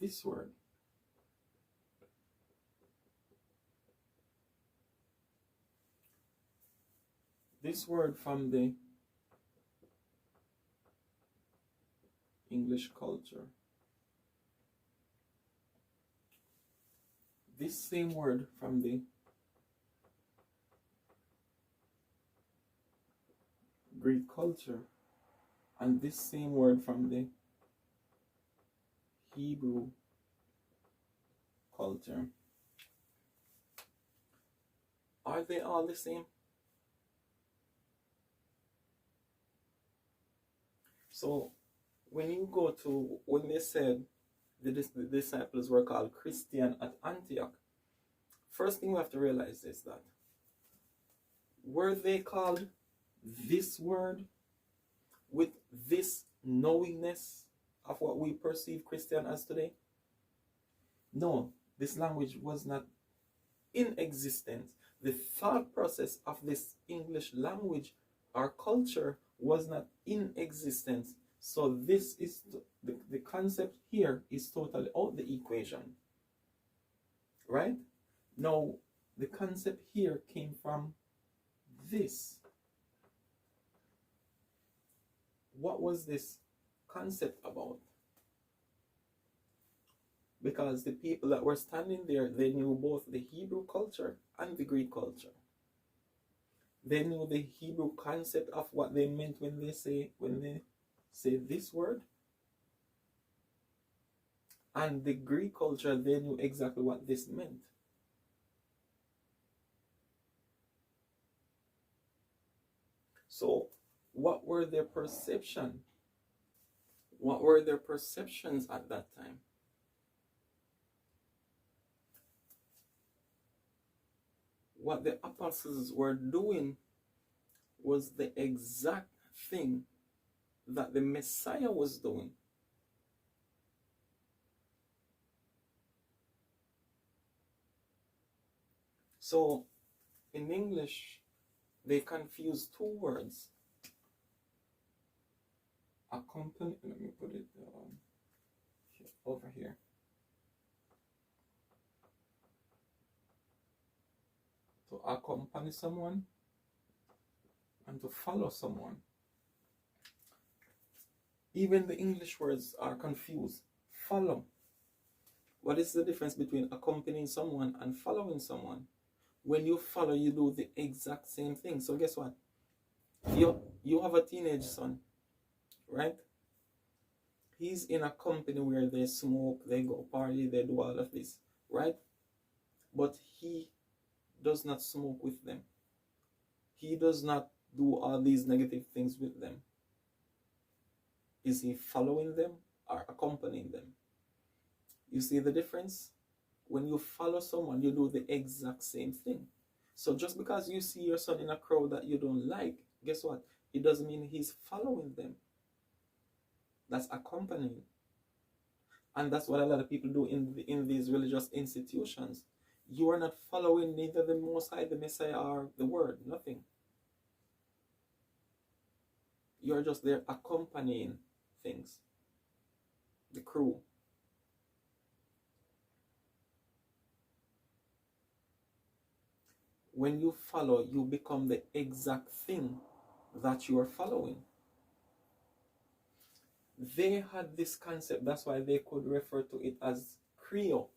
this word. This word from the English culture. This same word from the Greek culture, and this same word from the Hebrew culture. Are they all the same? So when you go to, when they said the disciples were called Christian at Antioch, first thing we have to realize is that, were they called this word with this knowingness of what we perceive Christian as today? No, this language was not in existence. The thought process of this English language or culture was not in existence. So this is the concept here is totally out the equation. Right? Now, the concept here came from this. What was this concept about? Because the people that were standing there, they knew both the Hebrew culture and the Greek culture. They knew the Hebrew concept of what they meant when they say this word. And the Greek culture, they knew exactly what this meant. So, what were their perception? What were their perceptions at that time? What the apostles were doing was the exact thing that the Messiah was doing. So, in English, they confuse two words. Accompany, let me put it over here. To accompany someone and to follow someone. Even the English words are confused. Follow. What is the difference between accompanying someone and following someone? When you follow, you do the exact same thing. So guess what? You have a teenage son, right? He's in a company where they smoke, they go party, they do all of this, right? But he does not smoke with them. He does not do all these negative things with them. Is he following them or accompanying them? You see the difference? When you follow someone, you do the exact same thing. So just because you see your son in a crowd that you don't like, guess what? It doesn't mean he's following them. That's accompanying. And that's what a lot of people do in these religious institutions. You are not following neither the Most High, the Messiah, or the Word. Nothing. You are just there accompanying things. The crew. When you follow, you become the exact thing that you are following. They had this concept, that's why they could refer to it as Creole.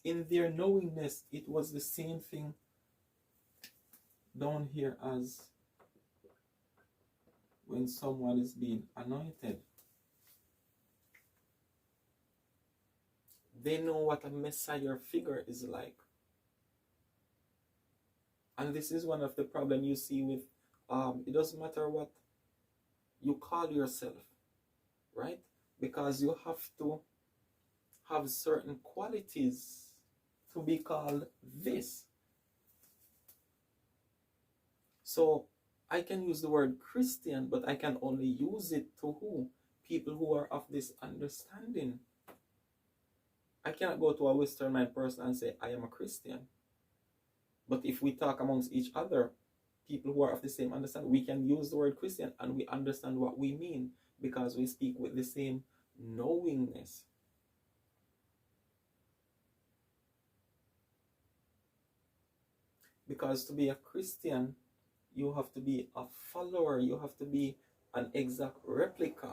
In their knowingness, it was the same thing down here as when someone is being anointed. They know what a Messiah figure is like. And this is one of the problems you see with, it doesn't matter what you call yourself, right? Because you have to have certain qualities to be called this. So I can use the word Christian, but I can only use it to who? People who are of this understanding. I cannot go to a Western mind person and say, I am a Christian. But if we talk amongst each other, people who are of the same understanding. We can use the word Christian and we understand what we mean because we speak with the same knowingness. Because to be a Christian, you have to be a follower, you have to be an exact replica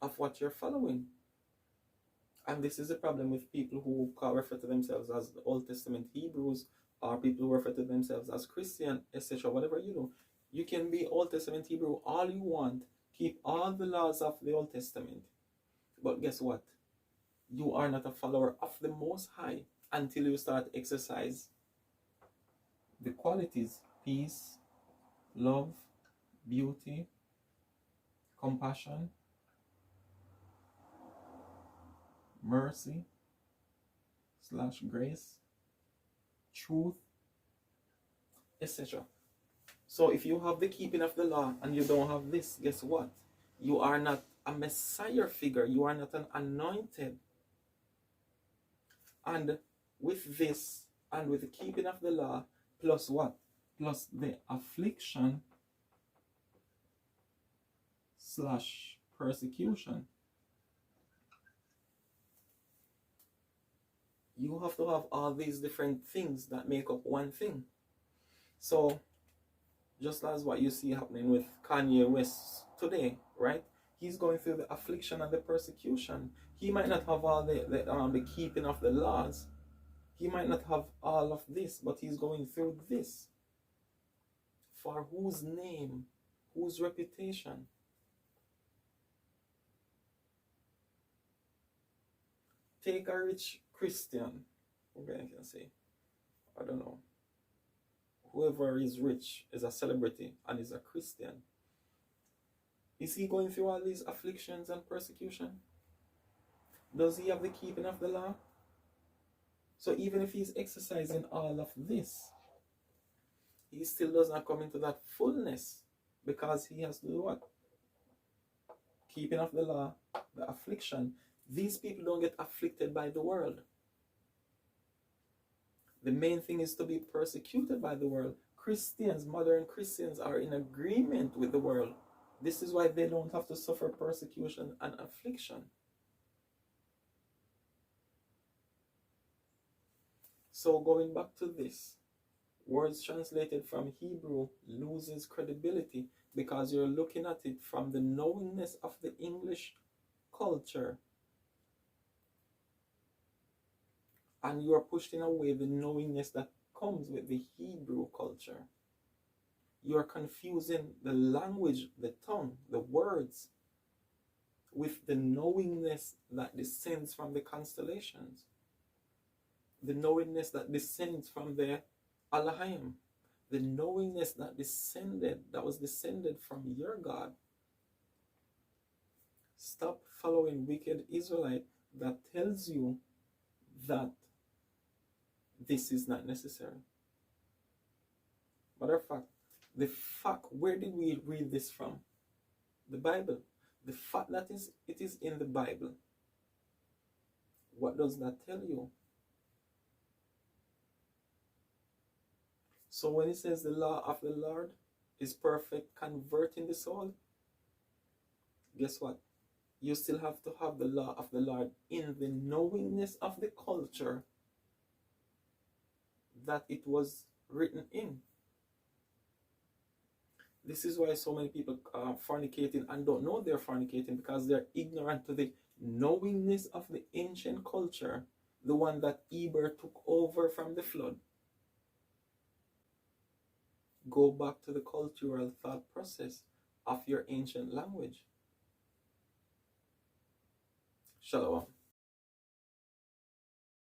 of what you're following. And this is the problem with people who refer to themselves as the Old Testament Hebrews, or people who refer to themselves as Christian, etc. Whatever you do, you can be Old Testament Hebrew all you want, keep all the laws of the Old Testament. But guess what? You are not a follower of the Most High until you start exercise the qualities: peace, love, beauty, compassion, mercy / grace, truth, etc. So if you have the keeping of the law and you don't have this, guess what? You are not a Messiah figure. You are not an anointed. And with this, and with the keeping of the law, plus what? Plus the affliction / persecution. You have to have all these different things that make up one thing. So, just as what you see happening with Kanye West today, right? He's going through the affliction and the persecution. He might not have all the keeping of the laws. He might not have all of this, but he's going through this. For whose name? Whose reputation? Take a rich Christian. Okay, I can say, I don't know. Whoever is rich is a celebrity and is a Christian. Is he going through all these afflictions and persecution? Does he have the keeping of the law? So even if he's exercising all of this, he still does not come into that fullness, because he has to do what? Keeping of the law, the affliction. These people don't get afflicted by the world. The main thing is to be persecuted by the world. Christians, modern Christians, are in agreement with the world. This is why they don't have to suffer persecution and affliction. So going back to this, words translated from Hebrew loses credibility because you're looking at it from the knowingness of the English culture. And you are pushing away the knowingness that comes with the Hebrew culture. You are confusing the language, the tongue, the words, with the knowingness that descends from the constellations. The knowingness that descends from the Alahayim. The knowingness that was descended from your God. Stop following wicked Israelite that tells you that this is not necessary. Matter of fact, where did we read this from? The Bible. The fact that it is in the Bible. What does that tell you? So when it says the law of the Lord is perfect, converting the soul, guess what? You still have to have the law of the Lord in the knowingness of the culture that it was written in. This is why so many people are fornicating and don't know they're fornicating, because they're ignorant to the knowingness of the ancient culture, the one that Eber took over from the flood. Go back to the cultural thought process of your ancient language. Shalom.